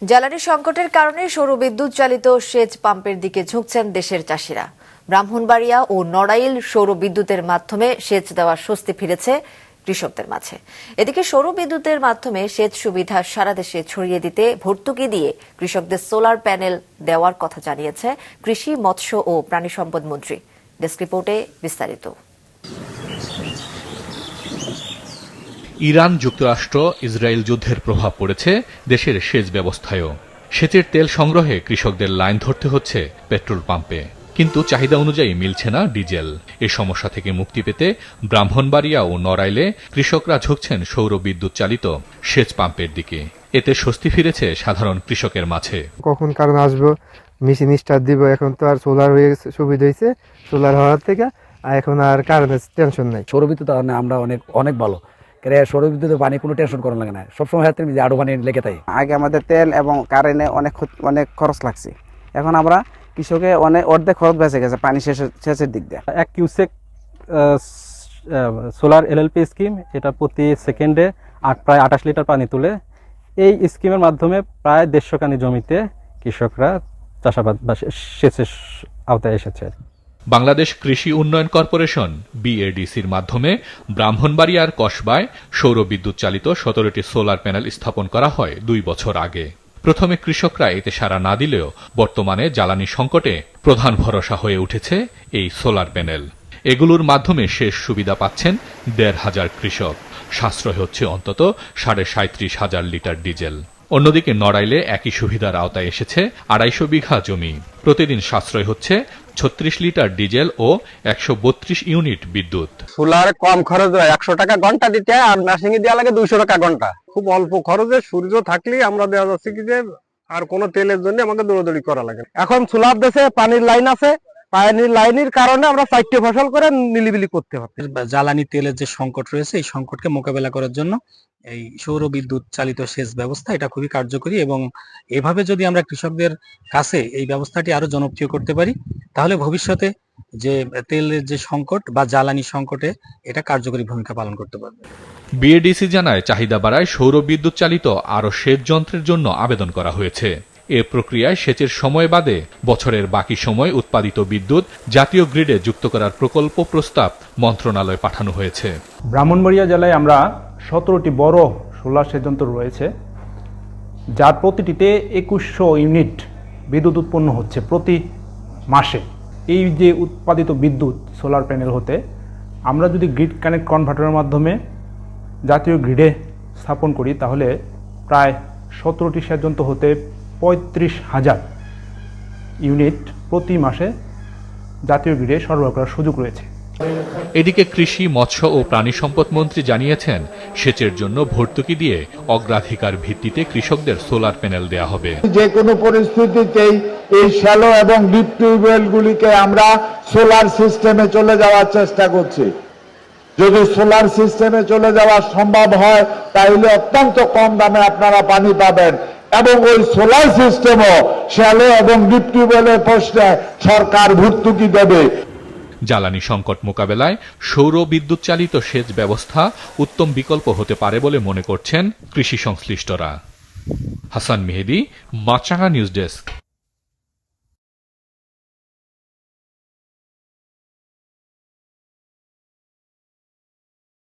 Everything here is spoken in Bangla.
জ্বালানি সংকটের কারণে সৌরবিদ্যুৎ চালিত সেচ পাম্পের দিকে ঝুঁকছেন দেশের চাষিরা। ব্রাহ্মণবাড়িয়া ও নড়াইল সৌরবিদ্যুতের মাধ্যমে সেচ দেওয়ার স্বস্তি ফিরেছে কৃষকদের মাঝে। এদিকে সৌরবিদ্যুতের মাধ্যমে সেচ সুবিধা সারা দেশে ছড়িয়ে দিতে ভর্তুকি দিয়ে কৃষকদের সোলার প্যানেল দেওয়ার কথা জানিয়েছে কৃষি, মৎস্য ও প্রাণী সম্পদ মন্ত্রী। ডেস্ক রিপোর্টে বিস্তারিত। ইরান, যুক্তরাষ্ট্র, ইসরায়েল যুদ্ধের প্রভাব পড়েছে দেশের সেচ ব্যবস্থায়ও। সেচের তেল সংগ্রহে কৃষকদের লাইন ধরতে হচ্ছে পেট্রোল পাম্পে, কিন্তু চাহিদা অনুযায়ী মিলছে না ডিজেল। এ সমস্যা থেকে মুক্তি পেতে ব্রাহ্মণবাড়িয়া ও নড়াইলে কৃষকরা ঝুঁকছেন সৌরবিদ্যুৎ চালিত সেচ পাম্পের দিকে। এতে স্বস্তি ফিরেছে সাধারণ কৃষকের মাঝে। কখন কারণ আসবো, মেশিন স্টার্ট দিব, এখন তো আর সোলার হয়ে সুবিধা হয়েছে, সোলার হওয়ার থেকে এখন আর কারেন্টের টেনশন নাই। সৌরবিদ্যুৎ আমরা অনেক ভালো। সৌরবিদ্যুতের পানি কোনো টেনশন করা লাগে না, সবসময় হাতে আরো পানি লেগে থাকে। আগে আমাদের তেল এবং কারেন্টে অনেক খরচ লাগছে, এখন আমরা কৃষকে অর্ধেক খরচ বেঁচে গেছে পানি সেচের দিক দিয়ে। 1 কিউসেক সোলার এলএলপি স্কিম, এটা প্রতি সেকেন্ডে প্রায় 28 লিটার পানি তুলে। এই স্কিমের মাধ্যমে প্রায় 150 কানি জমিতে কৃষকরা চাষাবাদ বা সেচের আওতায় এসেছে। বাংলাদেশ কৃষি উন্নয়ন কর্পোরেশন বিএডিসির মাধ্যমে ব্রাহ্মণবাড়িয়ার কসবায় সৌরবিদ্যুৎ চালিত 17টি সোলার প্যানেল স্থাপন করা হয় 2 বছর আগে। প্রথমে কৃষকরা এতে সাড়া না দিলেও বর্তমানে জ্বালানি সংকটে প্রধান ভরসা হয়ে উঠেছে এই সোলার প্যানেল। এগুলোর মাধ্যমে শেষ সুবিধা পাচ্ছেন 1,500 কৃষক। সাশ্রয় হচ্ছে অন্তত 37,500 লিটার ডিজেল। অন্যদিকে নড়াইলে একই সুবিধার আওতায় এসেছে 250 বিঘা জমি। প্রতিদিন সাশ্রয় হচ্ছে 36 লিটার ডিজেল ও 132 ইউনিট বিদ্যুৎ। সোলার কম খরচ হয়, 100 টাকা ঘন্টা দিতে হয়, আর মেশিনে দেওয়া লাগে 200 টাকা ঘন্টা। খুব অল্প খরচে সূর্য থাকলেই আমরা দেওয়া যাচ্ছে কি যে আর কোনো তেলের জন্য আমাকে দৌড়াদৌড়ি করা লাগে। এখন সোলার দেশে পানির লাইন আছে, পানির লাইনের কারণে আমরা 4টে ফসল করে নিলিবিলি করতে পারছি। জ্বালানি তেলের যে সংকট রয়েছে, এই সংকটকে মোকাবেলা করার জন্য এই সৌর বিদ্যুৎ চালিত সেচ ব্যবস্থা এটা খুবই কার্যকরী, এবং এভাবে যদি আমরা কৃষকদের কাছে এই ব্যবস্থাটি আরো জনপ্রিয় করতে পারি, তাহলে ভবিষ্যতে যে তেলের যে সংকট বা জ্বালানি সংকটে এটা কার্যকরী ভূমিকা পালন করতে পারবে। বিএডিসি জানায়, চাহিদা বাড়ায় সৌর বিদ্যুৎ চালিত আরও সেচ যন্ত্রের জন্য আবেদন করা হয়েছে। এ প্রক্রিয়ায় সেচের সময় বাদে বছরের বাকি সময় উৎপাদিত বিদ্যুৎ জাতীয় গ্রিডে যুক্ত করার প্রকল্প প্রস্তাব মন্ত্রণালয়ে পাঠানো হয়েছে। ব্রাহ্মণবাড়িয়া জেলায় আমরা 17টি বড় সোলার সেচ যন্ত্র রয়েছে, যার প্রতিটিতে 2100 ইউনিট বিদ্যুৎ উৎপন্ন হচ্ছে প্রতি মাসে। এই যে উৎপাদিত বিদ্যুৎ সোলার প্যানেল হতে আমরা যদি গ্রিড কানেক্ট কনভার্টারের মাধ্যমে জাতীয় গ্রিডে স্থাপন করি, তাহলে প্রায় 17টি সেচ যন্ত্র হতে 35,000 ইউনিট প্রতি মাসে জাতীয় গ্রিডে সরবরাহ করার সুযোগ রয়েছে। এদিকে কৃষি, মৎস্য ও প্রাণী সম্পদ মন্ত্রী জানিয়েছেন, সেচের জন্য ভর্তুকি দিয়ে অগ্রাধিকার ভিত্তিতে কৃষকদের সোলার প্যানেল দেয়া হবে। যে কোনো পরিস্থিতিতেই এই শ্যালো এবং ডিপ টিউবওয়েল গুলিকে আমরা সোলার সিস্টেমে চলে যাওয়ার চেষ্টা করছি। যদি সোলার সিস্টেমে চলে যাওয়া সম্ভব হয়, তাহলে অত্যন্ত কম দামে আপনারা পানি পাবেন, এবং ওই সোলার সিস্টেমও শ্যালো এবং ডিপ টিউবওয়েলের প্রশ্নে সরকার ভর্তুকি দেবে। জ্বালানি সংকট মোকাবেলায় সৌর বিদ্যুৎ চালিত সেচ ব্যবস্থা উত্তম বিকল্প হতে পারে বলে মনে করছেন কৃষি সংশ্লিষ্টরা। হাসান মেহেদী, মাছরাঙা নিউজ ডেস্ক।